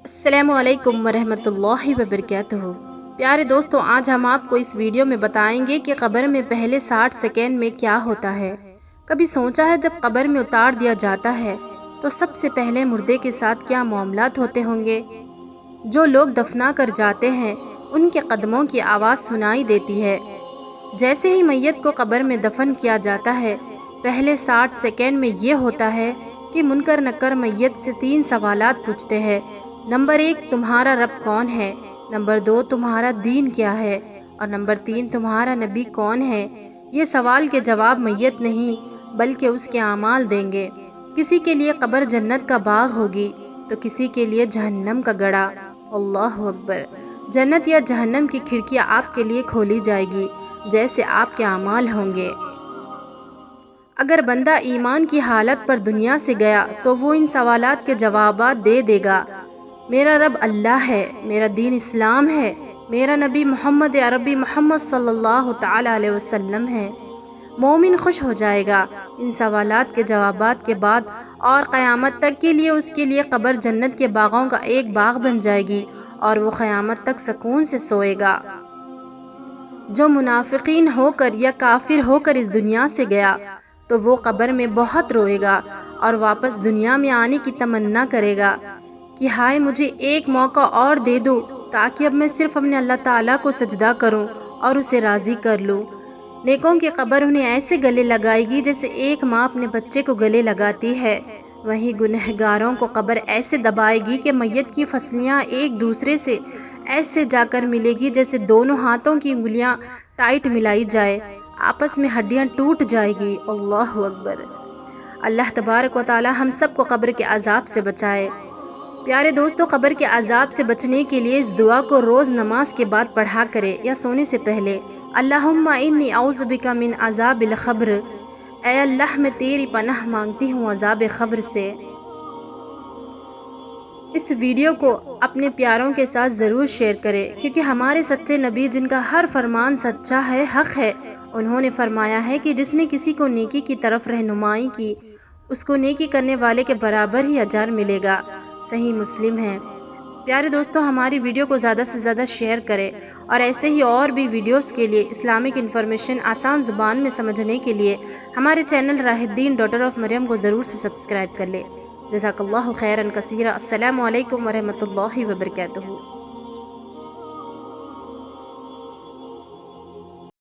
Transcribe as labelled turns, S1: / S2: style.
S1: अस्सलामु अलैकुम वरहमतुल्लाहि वबरकातुहू। प्यारे दोस्तों, आज हम आपको इस वीडियो में बताएंगे कि कब्र में पहले 60 सेकेंड में क्या होता है। कभी सोचा है जब कब्र में उतार दिया जाता है तो सबसे पहले मुर्दे के साथ क्या मामलात होते होंगे। जो लोग दफना कर जाते हैं उनके कदमों की आवाज़ सुनाई देती है। जैसे ही मैयत को कब्र में दफन किया जाता है, पहले 60 सेकेंड में ये होता है कि मुनकर नक्कर मैयत से 3 सवालात पूछते हैं। नंबर 1, तुम्हारा रब कौन है। नंबर 2, तुम्हारा दीन क्या है। और नंबर 3, तुम्हारा नबी कौन है। ये सवाल के जवाब मैयत नहीं बल्कि उसके आमाल देंगे। किसी के लिए कब्र जन्नत का बाग होगी तो किसी के लिए जहन्नम का गड़ा। अल्लाहु अकबर। जन्नत या जहन्नम की खिड़कियाँ आपके लिए खोली जाएगी जैसे आपके आमाल होंगे। अगर बंदा ईमान की हालत पर दुनिया से गया तो वो इन सवालात के जवाबात दे देगा। मेरा रब अल्लाह है, मेरा दीन इस्लाम है, मेरा नबी मोहम्मद अरबी मोहम्मद सल्लल्लाहु ताला अलैहि वसल्लम है। मोमिन खुश हो जाएगा इन सवालात के जवाबात के बाद, और क़यामत तक के लिए उसके लिए कब्र जन्नत के बागों का एक बाग बन जाएगी और वो क़यामत तक सुकून से सोएगा। जो मुनाफिकीन होकर या काफिर होकर इस दुनिया से गया तो वो कब्र में बहुत रोएगा और वापस दुनिया में आने की तमन्ना करेगा कि हाय मुझे एक मौका और दे दो ताकि अब मैं सिर्फ अपने अल्लाह ताला को सजदा करूं और उसे राज़ी कर लूं। नेकों की कब्र उन्हें ऐसे गले लगाएगी जैसे एक माँ अपने बच्चे को गले लगाती है। वहीं गुनहगारों को कब्र ऐसे दबाएगी कि मैयत की फसलियाँ एक दूसरे से ऐसे जाकर मिलेगी जैसे दोनों हाथों की उंगलियाँ टाइट मिलाई जाए, आपस में हड्डियाँ टूट जाएगी। अल्लाहु अकबर। अल्लाह तबारक व तआला हम सबको कब्र के अजाब से बचाए। प्यारे दोस्तों, कब्र के अजाब से बचने के लिए इस दुआ को रोज़ नमाज के बाद पढ़ा करें या सोने से पहले। अल्लाहुम्मा इन्नी औज़ु बिका मिन अज़ाबिल क़ब्र। ऐ अल्लाह, मैं तेरी पनाह मांगती हूँ अज़ाब क़ब्र से। इस वीडियो को अपने प्यारों के साथ ज़रूर शेयर करें, क्योंकि हमारे सच्चे नबी जिनका हर फरमान सच्चा है, हक़ है, उन्होंने फरमाया है कि जिसने किसी को नेकी की तरफ रहनुमाई की उसको नेकी करने वाले के बराबर ही अजर मिलेगा। सही मुस्लिम है। प्यारे दोस्तों, हमारी वीडियो को ज़्यादा से ज़्यादा शेयर करें और ऐसे ही और भी वीडियोस के लिए इस्लामिक इन्फॉर्मेशन आसान ज़ुबान में समझने के लिए हमारे चैनल राहिद्दीन डॉटर ऑफ मरियम को ज़रूर से सब्सक्राइब कर ले। जज़ाकल्लाहु खैरन कसीरा। अस्सलामु अलैकुम वरहमतुल्लाहि वबरकातुहू।